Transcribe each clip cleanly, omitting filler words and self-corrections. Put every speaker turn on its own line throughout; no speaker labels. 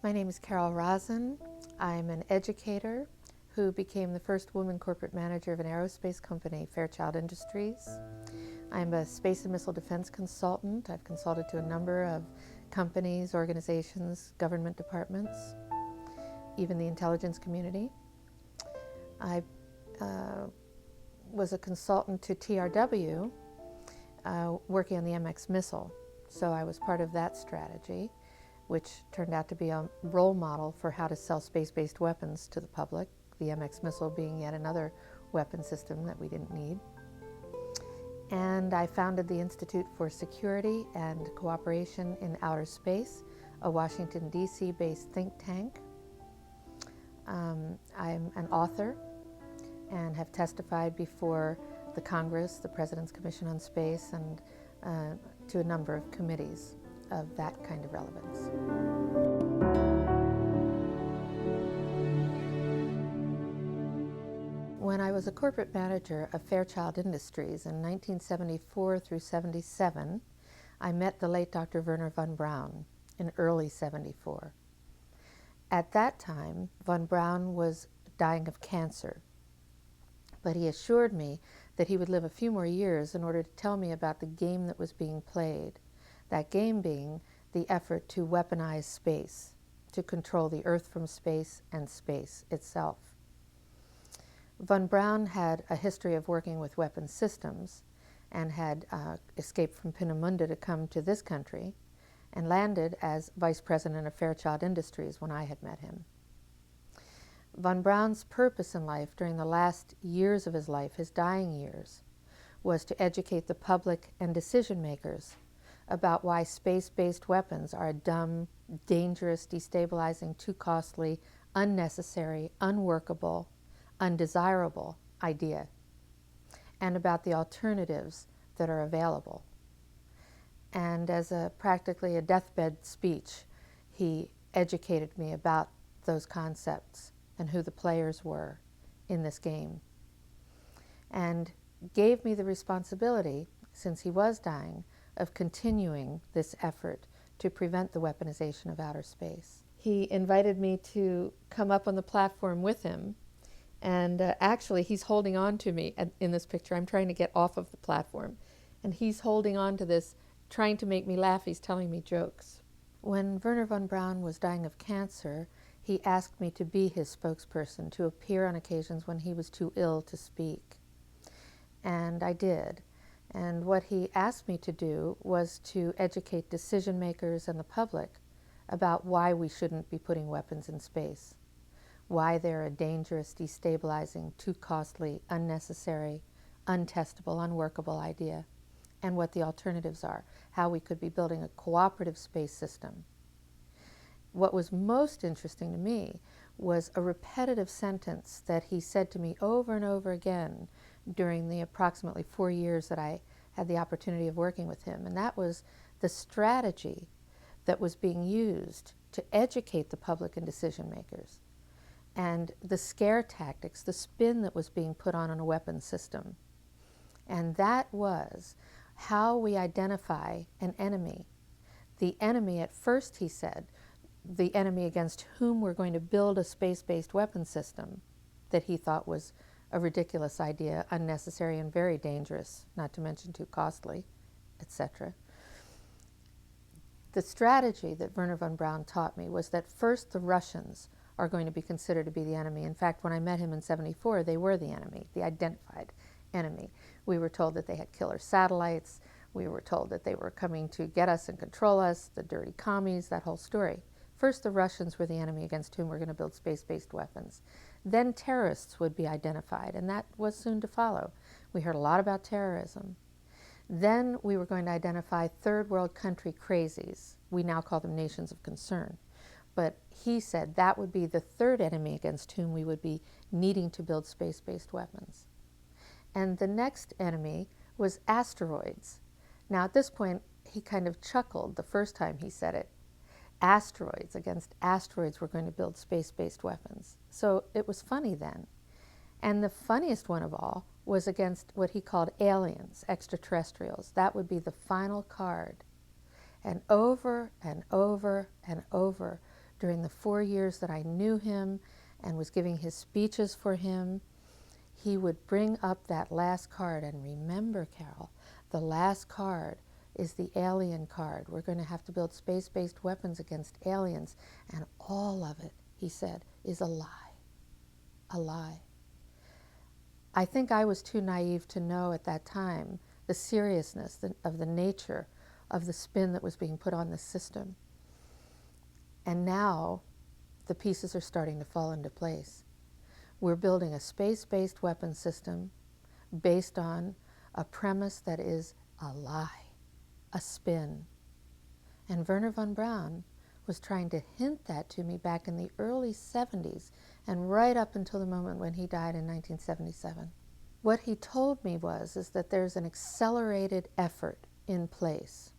My name is Carol Rosin. I'm an educator who became the first woman corporate manager of an aerospace company, Fairchild Industries. I'm a space and missile defense consultant. I've consulted to a number of companies, organizations, government departments, even the intelligence community. I was a consultant to TRW working on the MX missile. So I was part of that strategy, which turned out to be a role model for how to sell space-based weapons to the public, the MX missile being yet another weapon system that we didn't need. And I founded the Institute for Security and Cooperation in Outer Space, a Washington, D.C. based think tank. I'm an author and have testified before the Congress, the President's Commission on Space, and to a number of committees of that kind of relevance. When I was a corporate manager of Fairchild Industries in 1974 through 77, I met the late Dr. Wernher Von Braun in early 74. At that time, Von Braun was dying of cancer, but he assured me that he would live a few more years in order to tell me about the game that was being played, that game being the effort to weaponize space, to control the Earth from space and space itself. Von Braun had a history of working with weapon systems and had escaped from Peenemünde to come to this country and landed as vice president of Fairchild Industries when I had met him. Von Braun's purpose in life during the last years of his life, his dying years, was to educate the public and decision makers about why space-based weapons are a dumb, dangerous, destabilizing, too costly, unnecessary, unworkable, undesirable idea, and about the alternatives that are available. And as practically a deathbed speech, he educated me about those concepts and who the players were in this game, and gave me the responsibility, since he was dying, of continuing this effort to prevent the weaponization of outer space. He invited me to come up on the platform with him, and actually he's holding on to me in this picture. I'm trying to get off of the platform, and he's holding on to this, trying to make me laugh. He's telling me jokes. When Wernher von Braun was dying of cancer, he asked me to be his spokesperson, to appear on occasions when he was too ill to speak. And I did. And what he asked me to do was to educate decision makers and the public about why we shouldn't be putting weapons in space, why they're a dangerous, destabilizing, too costly, unnecessary, untestable, unworkable idea, and what the alternatives are, how we could be building a cooperative space system. What was most interesting to me was a repetitive sentence that he said to me over and over again during the approximately 4 years that I had the opportunity of working with him, and that was the strategy that was being used to educate the public and decision makers, and the scare tactics, the spin that was being put on a weapon system. And that was how we identify an enemy. The enemy, at first he said, the enemy against whom we're going to build a space-based weapon system that he thought was a ridiculous idea, unnecessary and very dangerous, not to mention too costly, etc. The strategy that Wernher von Braun taught me was that first the Russians are going to be considered to be the enemy. In fact, when I met him in 74, they were the enemy, the identified enemy. We were told that they had killer satellites. We were told that they were coming to get us and control us, the dirty commies, that whole story. First, the Russians were the enemy against whom we're going to build space-based weapons. Then terrorists would be identified, and that was soon to follow. We heard a lot about terrorism. Then we were going to identify third world country crazies. We now call them nations of concern. But he said that would be the third enemy against whom we would be needing to build space-based weapons. And the next enemy was asteroids. Now at this point, he kind of chuckled the first time he said it. Asteroids, against asteroids we're going to build space-based weapons. So it was funny then. And the funniest one of all was against what he called aliens, extraterrestrials. That would be the final card. And over and over and over, During the 4 years that I knew him and was giving his speeches for him, he would bring up that last card. And remember, Carol, the last card is the alien card. We're going to have to build space-based weapons against aliens. And all of it, he said, is a lie. A lie. I think I was too naive to know at that time the seriousness of the nature of the spin that was being put on the system. And now the pieces are starting to fall into place. We're building a space-based weapon system based on a premise that is a lie, a spin. And Wernher Von Braun was trying to hint that to me back in the early 70s and right up until the moment when he died in 1977. What he told me is that there's an accelerated effort in place.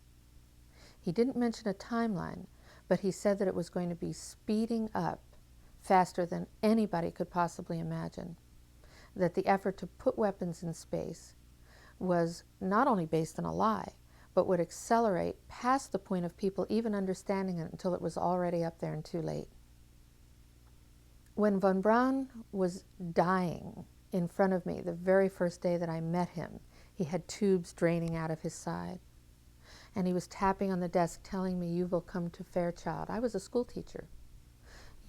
He didn't mention a timeline, but he said that it was going to be speeding up faster than anybody could possibly imagine. That the effort to put weapons in space was not only based on a lie, but would accelerate past the point of people even understanding it until it was already up there and too late. When Von Braun was dying in front of me, the very first day that I met him, he had tubes draining out of his side. And he was tapping on the desk telling me, "You will come to Fairchild." I was a school teacher.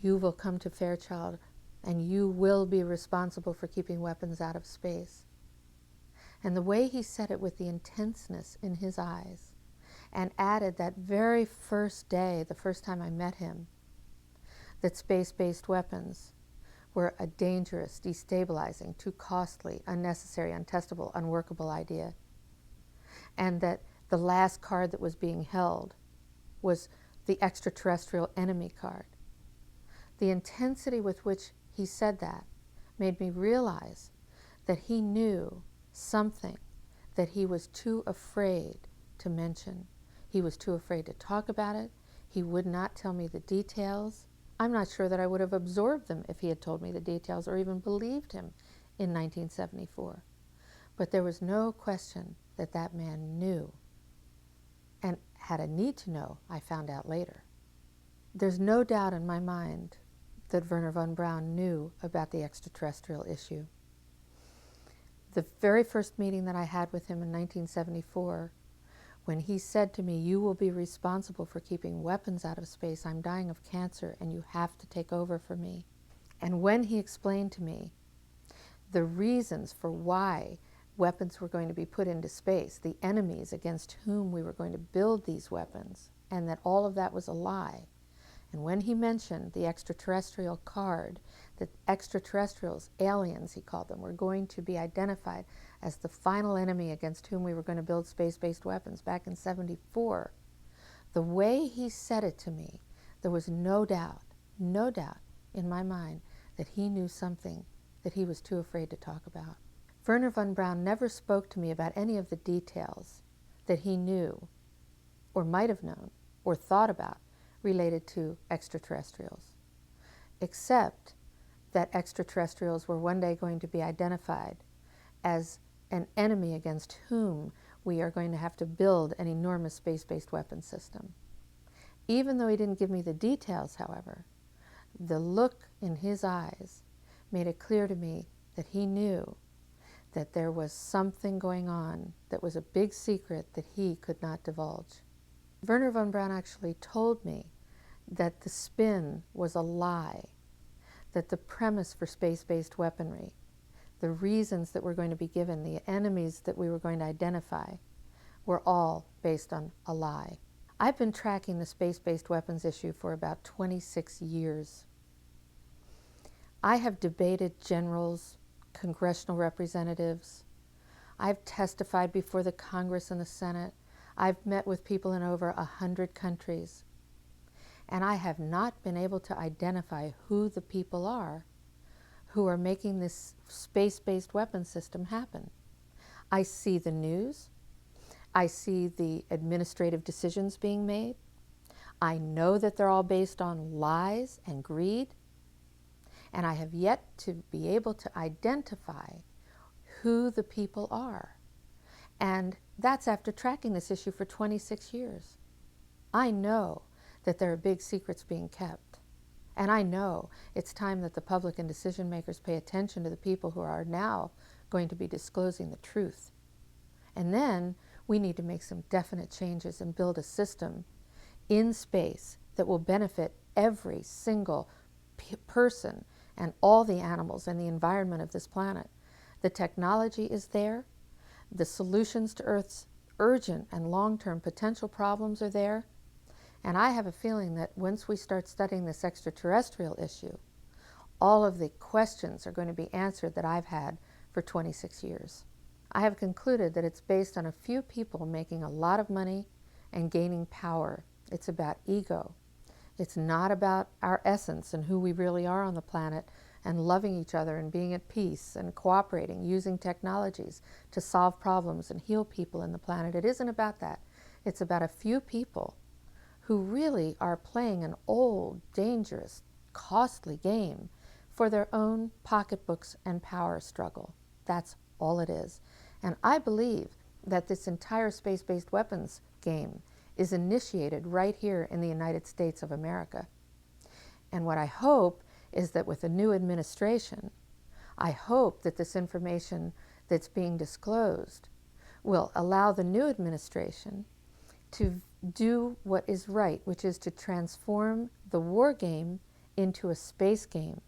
"You will come to Fairchild and you will be responsible for keeping weapons out of space." And the way he said it with the intenseness in his eyes, and added that very first day, the first time I met him, that space-based weapons were a dangerous, destabilizing, too costly, unnecessary, untestable, unworkable idea. And that the last card that was being held was the extraterrestrial enemy card. The intensity with which he said that made me realize that he knew something that he was too afraid to mention. He was too afraid to talk about it. He would not tell me the details. I'm not sure that I would have absorbed them if he had told me the details or even believed him in 1974. But there was no question that that man knew, and had a need to know, I found out later. There's no doubt in my mind that Wernher Von Braun knew about the extraterrestrial issue. The very first meeting that I had with him in 1974, when he said to me, "You will be responsible for keeping weapons out of space. I'm dying of cancer and you have to take over for me." And when he explained to me the reasons for why weapons were going to be put into space, the enemies against whom we were going to build these weapons, and that all of that was a lie, and when he mentioned the extraterrestrial card, that extraterrestrials, aliens he called them, were going to be identified as the final enemy against whom we were going to build space-based weapons back in '74, the way he said it to me, there was no doubt in my mind that he knew something that he was too afraid to talk about. Wernher Von Braun never spoke to me about any of the details that he knew, or might have known, or thought about related to extraterrestrials, except that extraterrestrials were one day going to be identified as an enemy against whom we are going to have to build an enormous space-based weapon system. Even though he didn't give me the details, however, the look in his eyes made it clear to me that he knew that there was something going on that was a big secret that he could not divulge. Wernher Von Braun actually told me that the spin was a lie, that the premise for space-based weaponry, the reasons that were going to be given, the enemies that we were going to identify, were all based on a lie. I've been tracking the space-based weapons issue for about 26 years. I have debated generals, congressional representatives. I've testified before the Congress and the Senate. I've met with people in over 100 countries. And I have not been able to identify who the people are who are making this space-based weapon system happen. I see the news. I see the administrative decisions being made. I know that they're all based on lies and greed. And I have yet to be able to identify who the people are. And that's after tracking this issue for 26 years. I know that there are big secrets being kept. And I know it's time that the public and decision makers pay attention to the people who are now going to be disclosing the truth. And then we need to make some definite changes and build a system in space that will benefit every single person and all the animals and the environment of this planet. The technology is there. The solutions to Earth's urgent and long-term potential problems are there. And I have a feeling that once we start studying this extraterrestrial issue, all of the questions are going to be answered that I've had for 26 years. I have concluded that it's based on a few people making a lot of money and gaining power. It's about ego. It's not about our essence and who we really are on the planet and loving each other and being at peace and cooperating, using technologies to solve problems and heal people in the planet. It isn't about that. It's about a few people who really are playing an old, dangerous, costly game for their own pocketbooks and power struggle. That's all it is. And I believe that this entire space-based weapons game is initiated right here in the United States of America. And what I hope is that with a new administration, I hope that this information that's being disclosed will allow the new administration to do what is right, which is to transform the war game into a space game,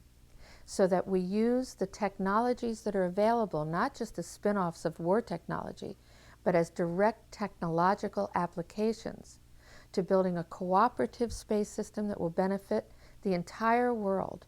so that we use the technologies that are available, not just as spin-offs of war technology, but as direct technological applications to building a cooperative space system that will benefit the entire world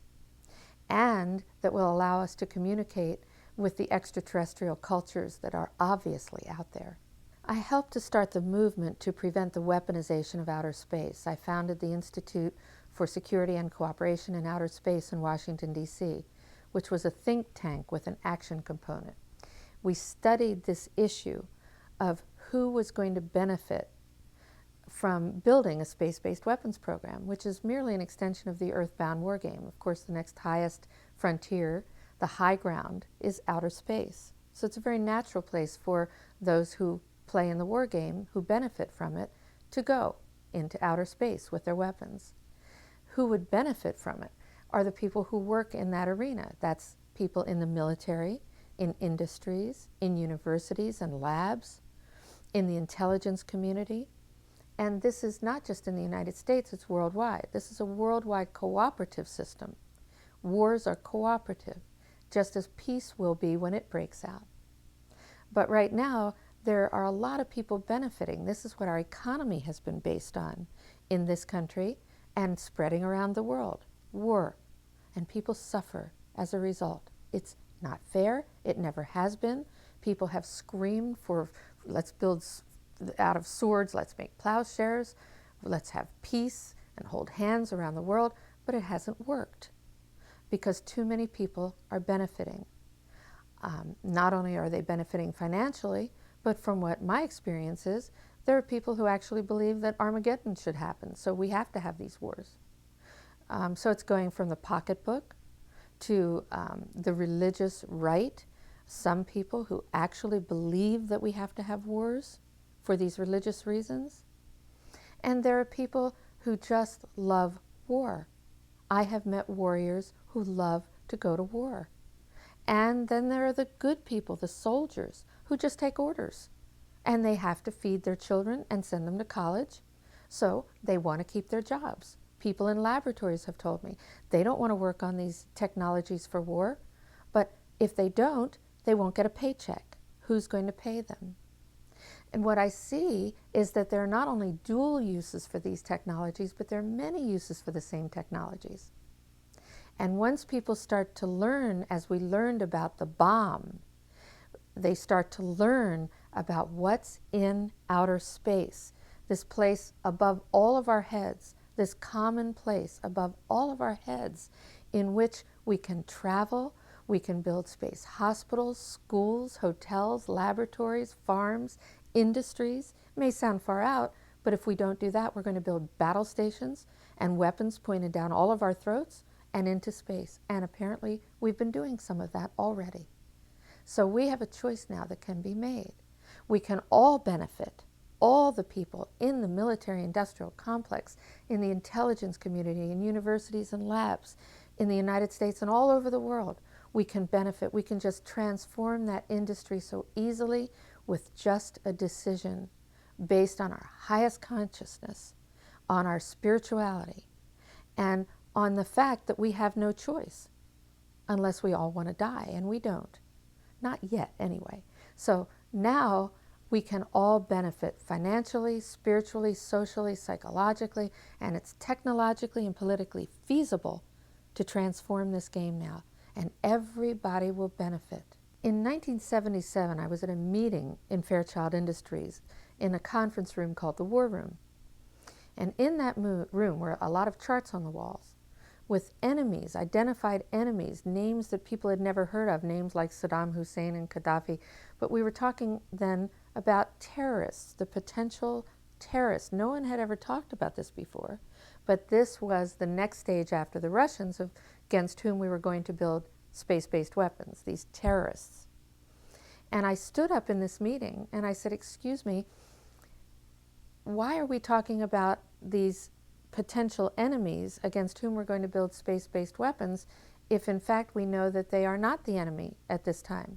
and that will allow us to communicate with the extraterrestrial cultures that are obviously out there. I helped to start the movement to prevent the weaponization of outer space. I founded the Institute for Security and Cooperation in Outer Space in Washington, D.C., which was a think tank with an action component. We studied this issue of who was going to benefit from building a space-based weapons program, which is merely an extension of the Earthbound war game. Of course, the next highest frontier, the high ground, is outer space. So it's a very natural place for those who play in the war game, who benefit from it, to go into outer space with their weapons. Who would benefit from it are the people who work in that arena. That's people in the military, in industries, in universities and labs, in the intelligence community. And this is not just in the United States, it's worldwide. This is a worldwide cooperative system. Wars are cooperative, just as peace will be when it breaks out. But right now, there are a lot of people benefiting. This is what our economy has been based on in this country and spreading around the world. War. And people suffer as a result. It's not fair. It never has been. People have screamed for, let's build out of swords, let's make plowshares, let's have peace and hold hands around the world, but it hasn't worked because too many people are benefiting. Not only are they benefiting financially, but from what my experience is, there are people who actually believe that Armageddon should happen, so we have to have these wars. So it's going from the pocketbook to the religious right. Some people who actually believe that we have to have wars for these religious reasons. And there are people who just love war. I have met warriors who love to go to war. And then there are the good people, the soldiers, who just take orders. And they have to feed their children and send them to college. So they want to keep their jobs. People in laboratories have told me they don't want to work on these technologies for war, but if they don't, they won't get a paycheck. Who's going to pay them? And what I see is that there are not only dual uses for these technologies, but there are many uses for the same technologies. And once people start to learn, as we learned about the bomb, they start to learn about what's in outer space, this place above all of our heads, this common place above all of our heads in which we can travel, we can build space hospitals, schools, hotels, laboratories, farms, industries. It may sound far out, but if we don't do that, we're going to build battle stations and weapons pointed down all of our throats and into space. And apparently, we've been doing some of that already. So we have a choice now that can be made. We can all benefit, all the people in the military-industrial complex, in the intelligence community, in universities and labs, in the United States and all over the world, we can benefit. We can just transform that industry so easily with just a decision based on our highest consciousness, on our spirituality, and on the fact that we have no choice unless we all want to die, and we don't. Not yet, anyway. So now we can all benefit financially, spiritually, socially, psychologically, and it's technologically and politically feasible to transform this game now, and everybody will benefit. In 1977, I was at a meeting in Fairchild Industries in a conference room called the War Room. And in that room were a lot of charts on the walls with enemies, identified enemies, names that people had never heard of, names like Saddam Hussein and Gaddafi. But we were talking then about terrorists, the potential terrorists. No one had ever talked about this before, but this was the next stage after the Russians against whom we were going to build space-based weapons, these terrorists. And I stood up in this meeting and I said, excuse me, why are we talking about these potential enemies against whom we're going to build space-based weapons if in fact we know that they are not the enemy at this time?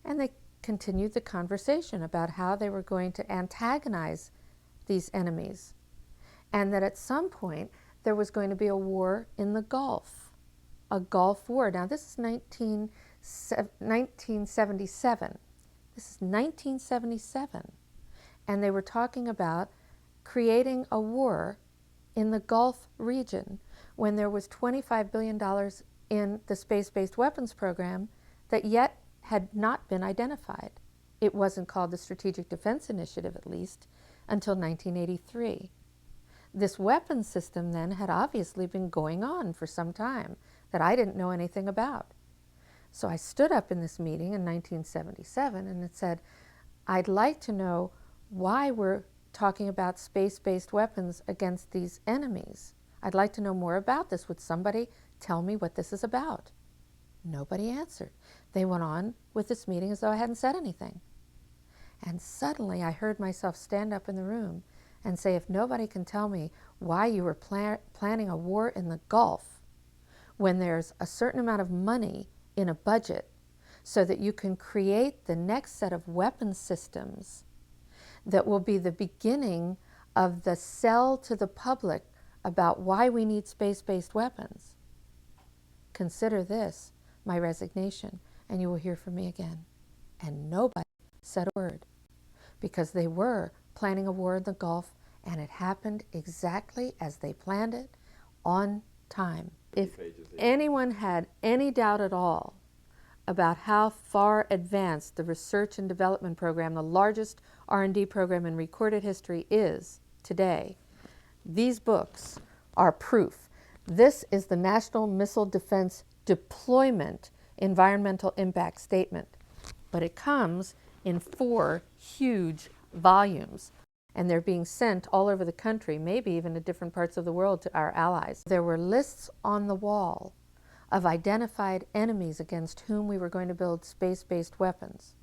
And they continued the conversation about how they were going to antagonize these enemies, and that at some point there was going to be a war in the Gulf, a Gulf War. Now this is 1977. This is 1977. And they were talking about creating a war in the Gulf region when there was $25 billion in the space-based weapons program that yet had not been identified. It wasn't called the Strategic Defense Initiative, at least, until 1983. This weapons system then had obviously been going on for some time that I didn't know anything about. So I stood up in this meeting in 1977 and it said, I'd like to know why we're talking about space-based weapons against these enemies. I'd like to know more about this. Would somebody tell me what this is about? Nobody answered. They went on with this meeting as though I hadn't said anything. And suddenly I heard myself stand up in the room and say, if nobody can tell me why you were planning a war in the Gulf when there's a certain amount of money in a budget so that you can create the next set of weapon systems that will be the beginning of the sell to the public about why we need space-based weapons, consider this my resignation, and you will hear from me again. And nobody said a word, because they were planning a war in the Gulf, and it happened exactly as they planned it, on time. If anyone had any doubt at all about how far advanced the research and development program, the largest R&D program in recorded history, is today, these books are proof. This is the National Missile Defense Deployment Environmental Impact Statement, but it comes in 4 huge volumes, and they're being sent all over the country, maybe even to different parts of the world, to our allies. There were lists on the wall of identified enemies against whom we were going to build space-based weapons.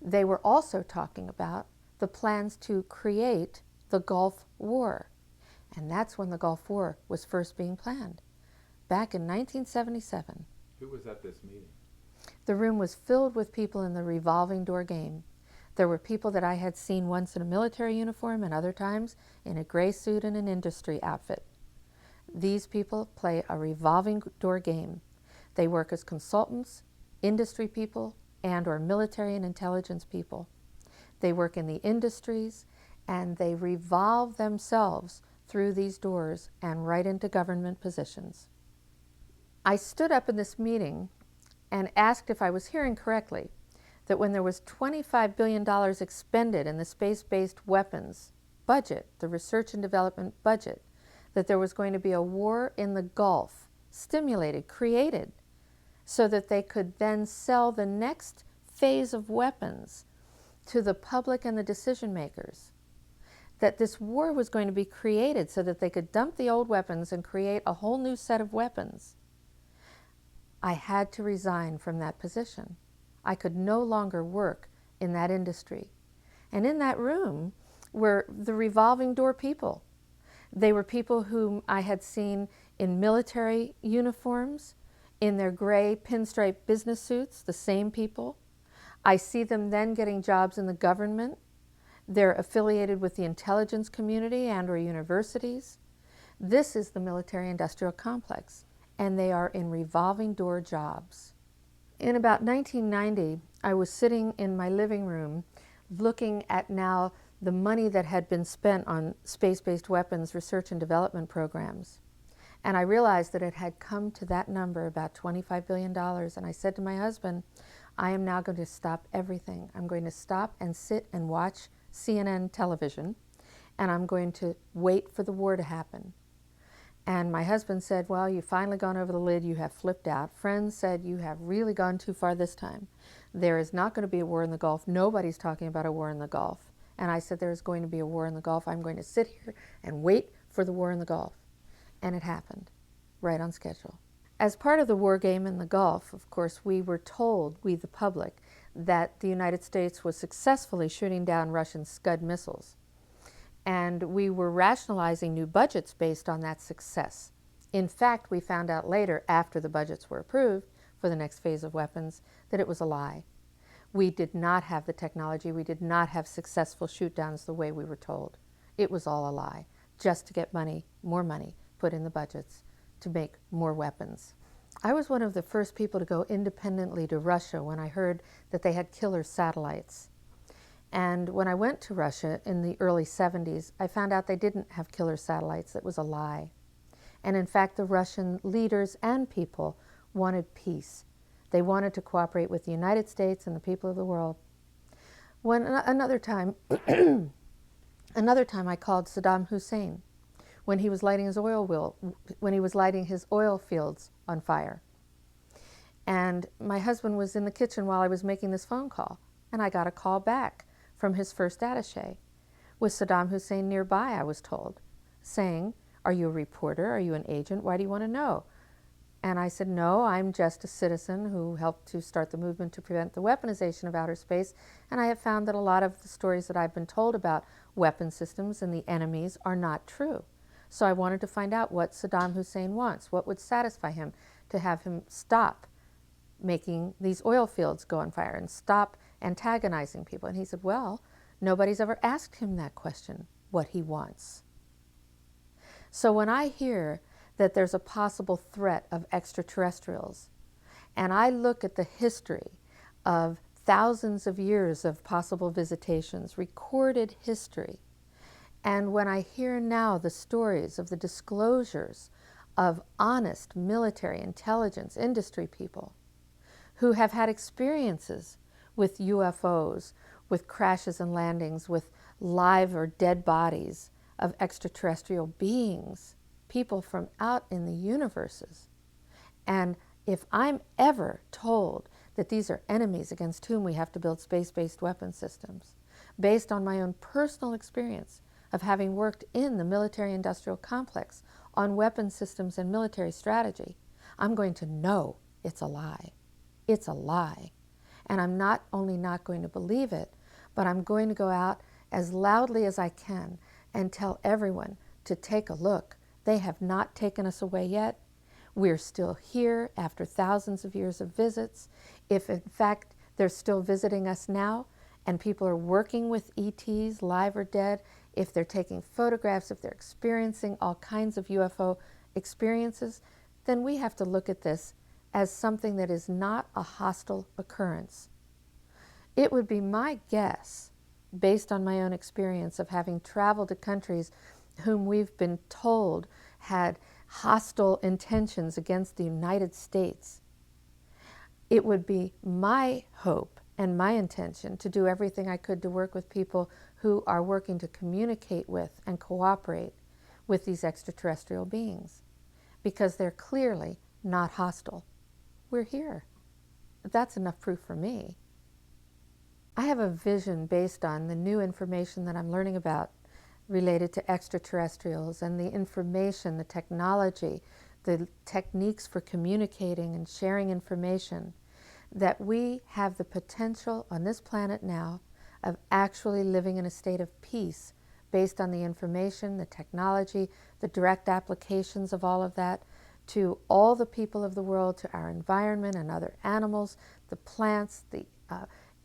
They were also talking about the plans to create the Gulf War, and that's when the Gulf War was first being planned, back in 1977.
Who was at this meeting?
The room was filled with people in the revolving door game. There were people that I had seen once in a military uniform and other times in a gray suit and an industry outfit. These people play a revolving door game. They work as consultants, industry people, and or military and intelligence people. They work in the industries, and they revolve themselves through these doors and right into government positions. I stood up in this meeting and asked if I was hearing correctly, that when there was $25 billion expended in the space-based weapons budget, the research and development budget, that there was going to be a war in the Gulf, stimulated, created, so that they could then sell the next phase of weapons to the public and the decision makers. That this war was going to be created so that they could dump the old weapons and create a whole new set of weapons. I had to resign from that position. I could no longer work in that industry. And in that room were the revolving door people. They were people whom I had seen in military uniforms, in their gray pinstripe business suits, the same people. I see them then getting jobs in the government. They're affiliated with the intelligence community and or universities. This is the military-industrial complex, and they are in revolving door jobs. In about 1990, I was sitting in my living room looking at now the money that had been spent on space-based weapons research and development programs. And I realized that it had come to that number, about $25 billion. And I said to my husband, I am now going to stop everything. I'm going to stop and sit and watch CNN television, and I'm going to wait for the war to happen. And my husband said, well, you've finally gone over the lid, you have flipped out. Friends said, you have really gone too far this time. There is not going to be a war in the Gulf. Nobody's talking about a war in the Gulf. And I said, there is going to be a war in the Gulf. I'm going to sit here and wait for the war in the Gulf. And it happened, right on schedule. As part of the war game in the Gulf, of course, we were told, we the public, that the United States was successfully shooting down Russian Scud missiles. And we were rationalizing new budgets based on that success. In fact, we found out later, after the budgets were approved for the next phase of weapons, that it was a lie. We did not have the technology. We did not have successful shoot-downs the way we were told. It was all a lie, just to get money, more money, put in the budgets to make more weapons. I was one of the first people to go independently to Russia when I heard that they had killer satellites. And when I went to Russia in the early 70s, I found out they didn't have killer satellites. It was a lie. And in fact, the Russian leaders and people wanted peace. They wanted to cooperate with the United States and the people of the world. Another time I called Saddam Hussein when he was lighting his oil fields on fire. And my husband was in the kitchen while I was making this phone call, and I got a call back from his first attaché, with Saddam Hussein nearby, I was told, saying, are you a reporter? Are you an agent? Why do you want to know? And I said, no, I'm just a citizen who helped to start the movement to prevent the weaponization of outer space, and I have found that a lot of the stories that I've been told about weapon systems and the enemies are not true. So I wanted to find out what Saddam Hussein wants, what would satisfy him to have him stop making these oil fields go on fire and stop antagonizing people. And he said, well, nobody's ever asked him that question, what he wants. So when I hear that there's a possible threat of extraterrestrials, and I look at the history of thousands of years of possible visitations, recorded history, and when I hear now the stories of the disclosures of honest military intelligence industry people who have had experiences with UFOs, with crashes and landings, with live or dead bodies of extraterrestrial beings, people from out in the universes. And if I'm ever told that these are enemies against whom we have to build space-based weapon systems, based on my own personal experience of having worked in the military-industrial complex on weapon systems and military strategy, I'm going to know it's a lie. It's a lie. And I'm not only not going to believe it, but I'm going to go out as loudly as I can and tell everyone to take a look. They have not taken us away yet. We're still here after thousands of years of visits. If in fact they're still visiting us now and people are working with ETs, live or dead, if they're taking photographs, if they're experiencing all kinds of UFO experiences, then we have to look at this as something that is not a hostile occurrence. It would be my guess, based on my own experience of having traveled to countries whom we've been told had hostile intentions against the United States, it would be my hope and my intention to do everything I could to work with people who are working to communicate with and cooperate with these extraterrestrial beings, because they're clearly not hostile. We're here. That's enough proof for me. I have a vision based on the new information that I'm learning about related to extraterrestrials and the information, the technology, the techniques for communicating and sharing information, that we have the potential on this planet now of actually living in a state of peace based on the information, the technology, the direct applications of all of that to all the people of the world, to our environment and other animals, the plants, the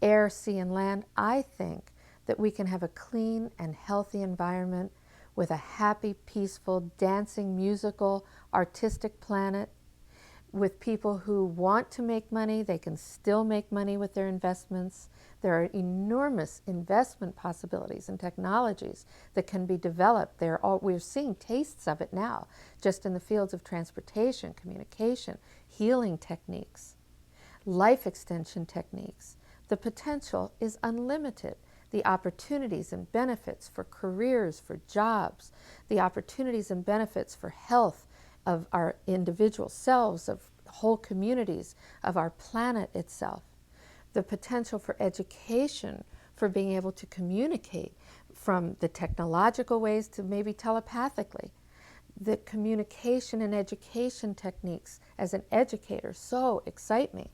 air, sea, and land. I think that we can have a clean and healthy environment with a happy, peaceful, dancing, musical, artistic planet with people who want to make money. They can still make money with their investments. There are enormous investment possibilities and technologies that can be developed. We're seeing tastes of it now, just in the fields of transportation, communication, healing techniques, life extension techniques. The potential is unlimited. The opportunities and benefits for careers, for jobs, the opportunities and benefits for health of our individual selves, of whole communities, of our planet itself. The potential for education, for being able to communicate from the technological ways to maybe telepathically. The communication and education techniques as an educator so excite me.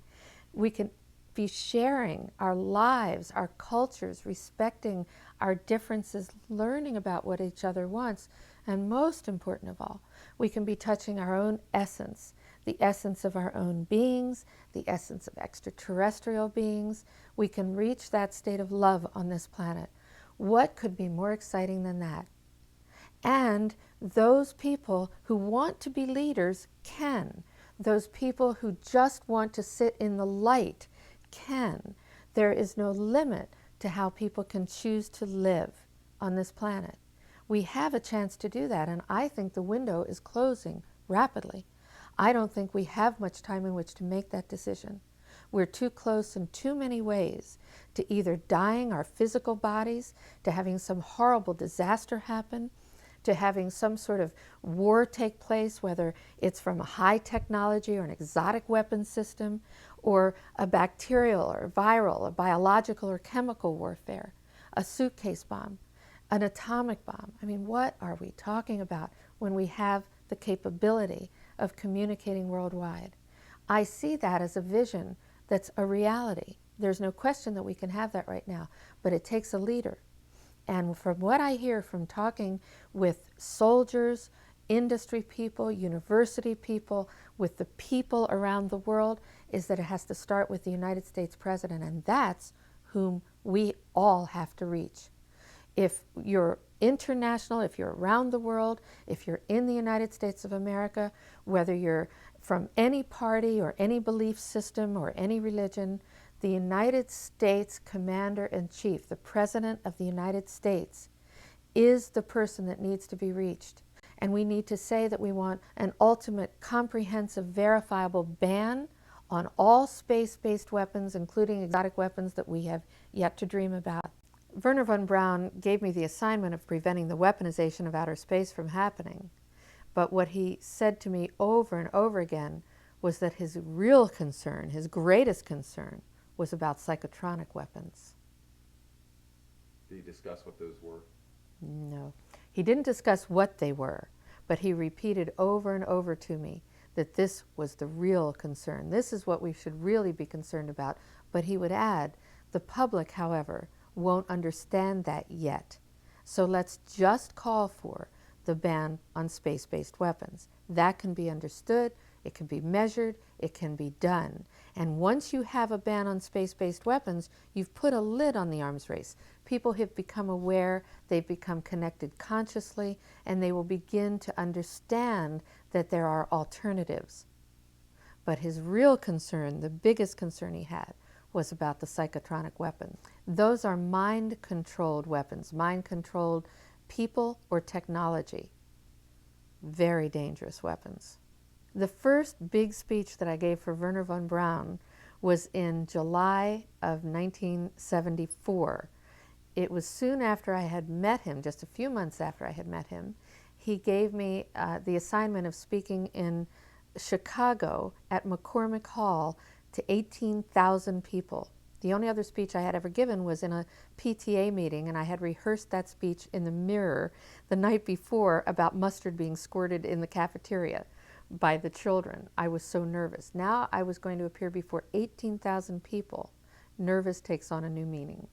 We can be sharing our lives, our cultures, respecting our differences, learning about what each other wants, and most important of all, we can be touching our own essence, the essence of our own beings, the essence of extraterrestrial beings. We can reach that state of love on this planet. What could be more exciting than that? And those people who want to be leaders can. Those people who just want to sit in the light can. There is no limit to how people can choose to live on this planet. We have a chance to do that, and I think the window is closing rapidly. I don't think we have much time in which to make that decision. We're too close in too many ways to either dying our physical bodies, to having some horrible disaster happen, to having some sort of war take place, whether it's from a high technology or an exotic weapon system, or a bacterial or viral, a biological or chemical warfare, a suitcase bomb, an atomic bomb. I mean, what are we talking about when we have the capability of communicating worldwide? I see that as a vision that's a reality. There's no question that we can have that right now, but it takes a leader. And from what I hear from talking with soldiers, industry people, university people, with the people around the world, is that it has to start with the United States president, and that's whom we all have to reach. If you're international, if you're around the world, if you're in the United States of America, whether you're from any party or any belief system or any religion, the United States Commander-in-Chief, the President of the United States, is the person that needs to be reached. And we need to say that we want an ultimate, comprehensive, verifiable ban on all space-based weapons, including exotic weapons that we have yet to dream about. Wernher Von Braun gave me the assignment of preventing the weaponization of outer space from happening. But what he said to me over and over again was that his real concern, his greatest concern, was about psychotronic weapons.
Did he discuss what those were?
No. He didn't discuss what they were, but he repeated over and over to me that this was the real concern. This is what we should really be concerned about. But he would add, the public, however, won't understand that yet. So let's just call for the ban on space-based weapons. That can be understood, it can be measured, it can be done. And once you have a ban on space-based weapons, you've put a lid on the arms race. People have become aware, they've become connected consciously, and they will begin to understand that there are alternatives. But his real concern, the biggest concern he had, was about the psychotronic weapons. Those are mind-controlled weapons, mind-controlled people or technology. Very dangerous weapons. The first big speech that I gave for Wernher Von Braun was in July of 1974. It was soon after I had met him, just a few months after I had met him. He gave me the assignment of speaking in Chicago at McCormick Hall to 18,000 people. The only other speech I had ever given was in a PTA meeting, and I had rehearsed that speech in the mirror the night before about mustard being squirted in the cafeteria by the children. I was so nervous. Now I was going to appear before 18,000 people. Nervous takes on a new meaning.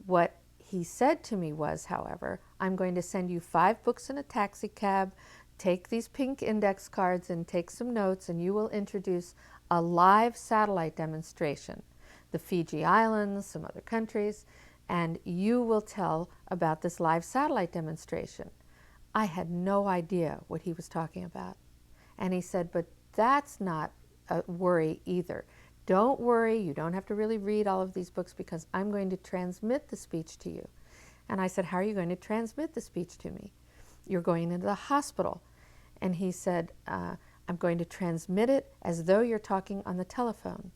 What he said to me was, however, I'm going to send you 5 books in a taxi cab, take these pink index cards and take some notes, and you will introduce a live satellite demonstration, the Fiji Islands, some other countries, and you will tell about this live satellite demonstration. I had no idea what he was talking about. And he said, but that's not a worry either. Don't worry, you don't have to really read all of these books because I'm going to transmit the speech to you. And I said, how are you going to transmit the speech to me? You're going into the hospital. And he said, I'm going to transmit it as though you're talking on the telephone.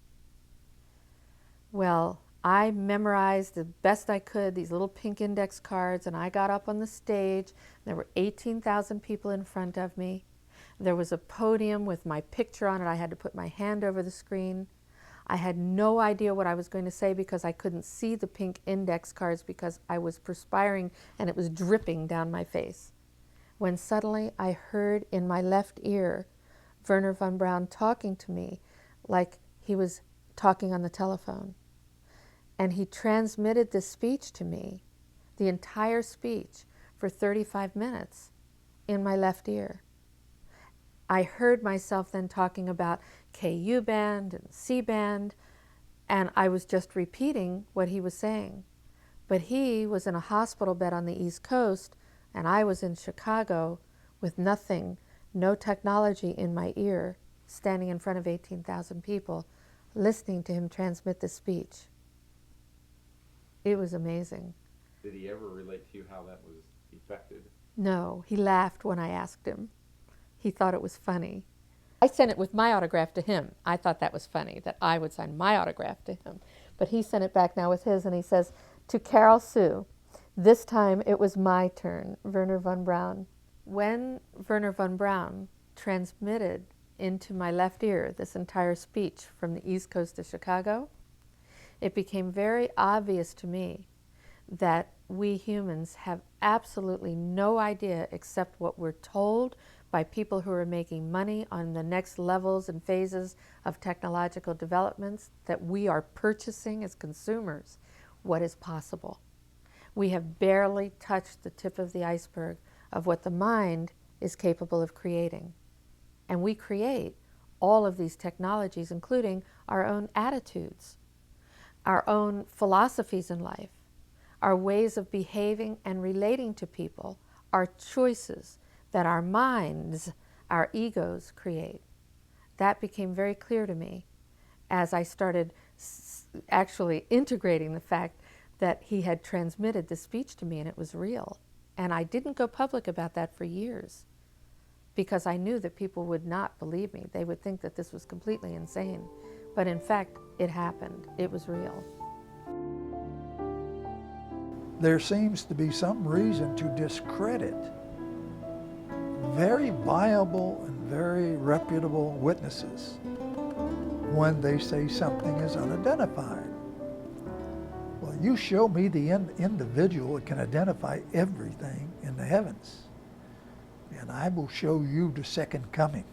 Well, I memorized the best I could these little pink index cards, and I got up on the stage. There were 18,000 people in front of me. There was a podium with my picture on it. I had to put my hand over the screen. I had no idea what I was going to say because I couldn't see the pink index cards because I was perspiring and it was dripping down my face. When suddenly I heard in my left ear Wernher Von Braun talking to me like he was talking on the telephone. And he transmitted this speech to me, the entire speech, for 35 minutes in my left ear. I heard myself then talking about KU band and C band, and I was just repeating what he was saying. But he was in a hospital bed on the East Coast, and I was in Chicago with nothing, no technology in my ear, standing in front of 18,000 people, listening to him transmit the speech. It was amazing.
Did he ever relate to you how that was effected?
No, he laughed when I asked him. He thought it was funny. I sent it with my autograph to him. I thought that was funny, that I would sign my autograph to him. But he sent it back now with his, and he says, to Carol Sue, this time it was my turn, Wernher Von Braun. When Wernher Von Braun transmitted into my left ear this entire speech from the East Coast of Chicago, it became very obvious to me that we humans have absolutely no idea except what we're told by people who are making money on the next levels and phases of technological developments, that we are purchasing as consumers what is possible. We have barely touched the tip of the iceberg of what the mind is capable of creating. And we create all of these technologies, including our own attitudes, our own philosophies in life, our ways of behaving and relating to people, our choices that our minds, our egos create. That became very clear to me as I started actually integrating the fact that he had transmitted the speech to me and it was real. And I didn't go public about that for years because I knew that people would not believe me. They would think that this was completely insane. But in fact, it happened. It was real.
There seems to be some reason to discredit very viable and very reputable witnesses when they say something is unidentified. Well, you show me the individual that can identify everything in the heavens, and I will show you the second coming.